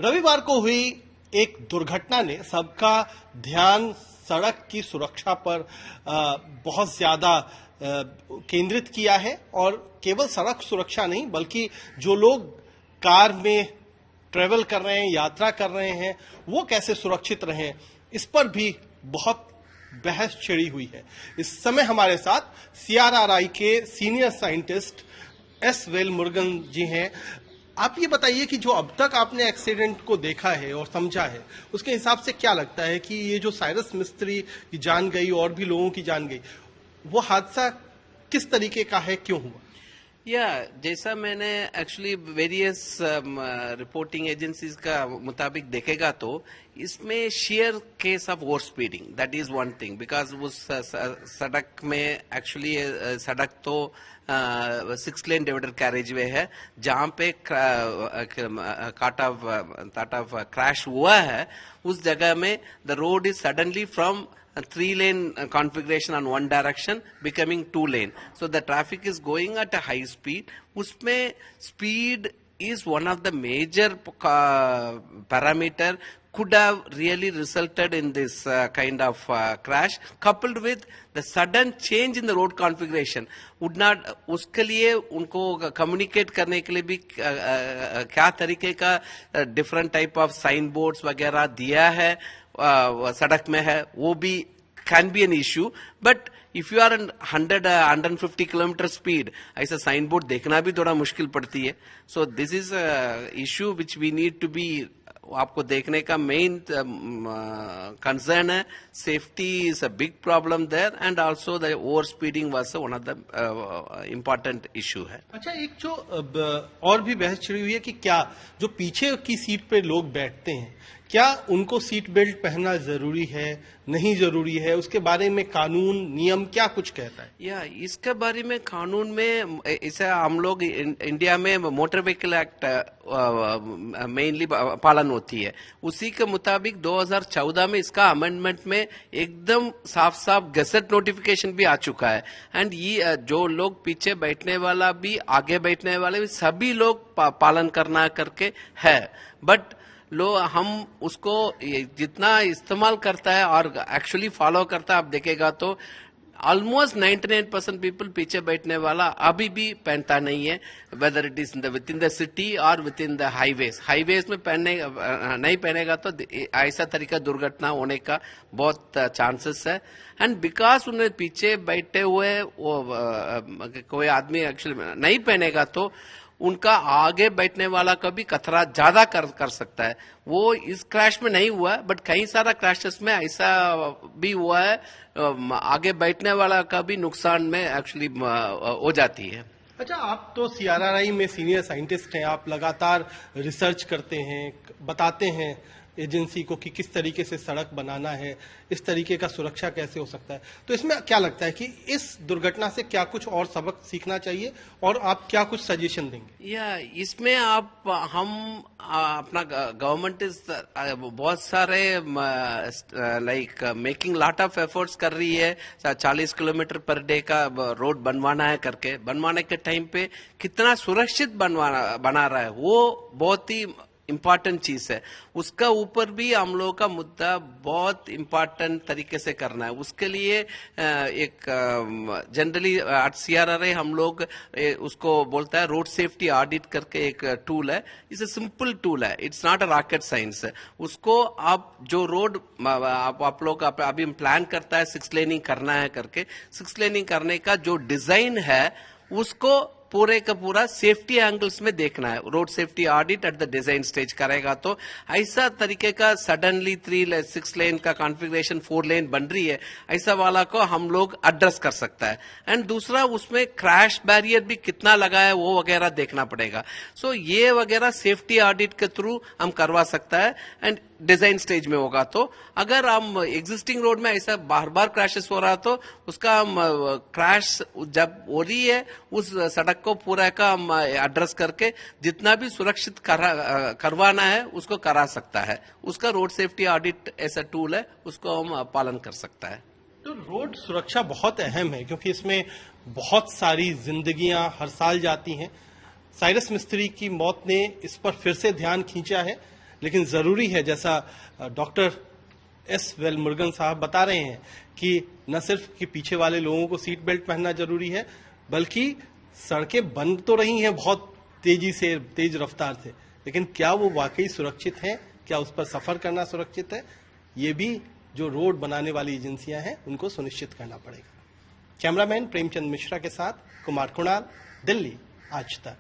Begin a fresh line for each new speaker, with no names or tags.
रविवार को हुई एक दुर्घटना ने सबका ध्यान सड़क की सुरक्षा पर बहुत ज्यादा केंद्रित किया है। और केवल सड़क सुरक्षा नहीं बल्कि जो लोग कार में ट्रेवल कर रहे हैं, यात्रा कर रहे हैं, वो कैसे सुरक्षित रहें, इस पर भी बहुत बहस छिड़ी हुई है। इस समय हमारे साथ CRRI के सीनियर साइंटिस्ट एस वेलमुरुगन जी हैं। आप ये बताइए कि जो अब तक आपने एक्सीडेंट को देखा है और समझा है, उसके हिसाब से क्या लगता है कि ये जो साइरस मिस्त्री की जान गई और भी लोगों की जान गई, वो हादसा किस तरीके का है, क्यों हुआ?
जैसा मैंने एक्चुअली वेरियस रिपोर्टिंग एजेंसीज का मुताबिक देखेगा तो इसमें share case of over speeding, that is one thing. Because उस सड़क में एक्चुअली सड़क तो 6 लेन डिवाइडर कैरेज वे है, जहां पे क्रैश हुआ है। उस जगह में the road is suddenly from 3 lane configuration on one direction becoming 2 lane. So the traffic is going at a high speed. उसमें speed is one of the major parameter could have really resulted in this kind of crash, coupled with the sudden change in the road configuration. Would not, उसके लिए उनको communicate करने के लिए भी क्या तरीके का different type of sign boards वगैरह दिया है सड़क में है, वो भी can be an issue. But if you are 150 kilometre speed, ऐसा साइन बोर्ड देखना भी थोड़ा मुश्किल पड़ती है। So this is issue which we need to be, आपको देखने का मेन कंसर्न है। Safety is a big problem there and also the over speeding was one of the important issue है।
अच्छा, एक जो और भी बहस छिड़ी हुई है कि क्या जो पीछे की सीट पे लोग बैठते हैं, क्या उनको सीट बेल्ट पहनना जरूरी है, नहीं जरूरी है, उसके बारे में कानून नियम क्या कुछ कहता है?
इसके बारे में कानून में इसे हम लोग इंडिया में मोटर व्हीकल एक्ट मेनली पालन होती है। उसी के मुताबिक 2014 में इसका अमेंडमेंट में एकदम साफ साफ गजट नोटिफिकेशन भी आ चुका है। एंड ये जो लोग पीछे बैठने वाला भी आगे बैठने वाले भी सभी लोग पालन करना करके है। बट हम उसको जितना इस्तेमाल करता है और एक्चुअली फॉलो करता है, आप देखेगा तो ऑलमोस्ट 99% पीपल पीछे बैठने वाला अभी भी पहनता नहीं है, whether it is with in the city और विद इन द हाईवेज में नहीं पहनेगा तो ऐसा तरीका दुर्घटना होने का बहुत चांसेस है। एंड बिकॉज उन्हें पीछे बैठे हुए वो कोई आदमी एक्चुअली नहीं पहनेगा तो उनका आगे बैठने वाला का भी खतरा ज्यादा कर सकता है। वो इस क्रैश में नहीं हुआ, बट कई सारा क्रैशेस में ऐसा भी हुआ है, आगे बैठने वाला का भी नुकसान में एक्चुअली हो जाती है।
अच्छा, आप तो CRRI में सीनियर साइंटिस्ट हैं, आप लगातार रिसर्च करते हैं, बताते हैं एजेंसी को कि किस तरीके से सड़क बनाना है, इस तरीके का सुरक्षा कैसे हो सकता है। तो इसमें क्या लगता है कि इस दुर्घटना से क्या कुछ और सबक सीखना चाहिए और आप क्या कुछ सजेशन देंगे?
इसमें हम अपना गवर्नमेंट इज बहुत सारे like making lot of efforts कर रही है। 40 किलोमीटर पर डे का रोड बनवाना है करके, बनवाने के टाइम पे कितना सुरक्षित बना रहा है वो बहुत ही इम्पॉर्टेंट चीज है। उसका ऊपर भी हम लोगों का मुद्दा बहुत इम्पॉर्टेंट तरीके से करना है। उसके लिए एक जनरली CRRI हम लोग उसको बोलता है रोड सेफ्टी ऑडिट करके एक टूल है। इट्स अ सिंपल टूल है, it's not a rocket science. उसको आप जो रोड आप लोग अभी प्लान करता है 6 लेनिंग करना है करके, 6 लेनिंग करने का जो डिजाइन है उसको पूरे का पूरा सेफ्टी एंगल्स में देखना है। Road safety audit at the design stage करेगा तो ऐसा तरीके का सडनली 6 लेन का कॉन्फ़िगरेशन 4 लेन बन रही है, ऐसा वाला को हम लोग एड्रेस कर सकता है। एंड दूसरा उसमें क्रैश बैरियर भी कितना लगा है वो वगैरह देखना पड़ेगा। सो ये वगैरह सेफ्टी ऑडिट के थ्रू हम करवा सकता है एंड डिजाइन स्टेज में होगा। तो अगर हम एग्जिस्टिंग रोड में ऐसा बार बार क्रैशेस हो रहा तो उसका हम क्रैश जब हो रही है उस सड़क को पूरा का हम एड्रेस करके जितना भी सुरक्षित करवाना है उसको करा सकता है। उसका रोड सेफ्टी ऑडिट ऐसा टूल है, उसको हम पालन कर सकता है।
तो रोड सुरक्षा बहुत अहम है क्योंकि इसमें बहुत सारी जिंदगियां हर साल जाती हैं। साइरस मिस्त्री की मौत ने इस पर फिर से ध्यान खींचा है, लेकिन जरूरी है, जैसा डॉक्टर एस वेलमुरुगन साहब बता रहे हैं, कि न सिर्फ कि पीछे वाले लोगों को सीट बेल्ट पहनना जरूरी है, बल्कि सड़कें बंद तो रही हैं बहुत तेजी से, तेज रफ्तार से, लेकिन क्या वो वाकई सुरक्षित हैं? क्या उस पर सफर करना सुरक्षित है? ये भी जो रोड बनाने वाली एजेंसियां हैं उनको सुनिश्चित करना पड़ेगा। कैमरामैन प्रेमचंद मिश्रा के साथ कुमार कुणाल, दिल्ली, आज तक।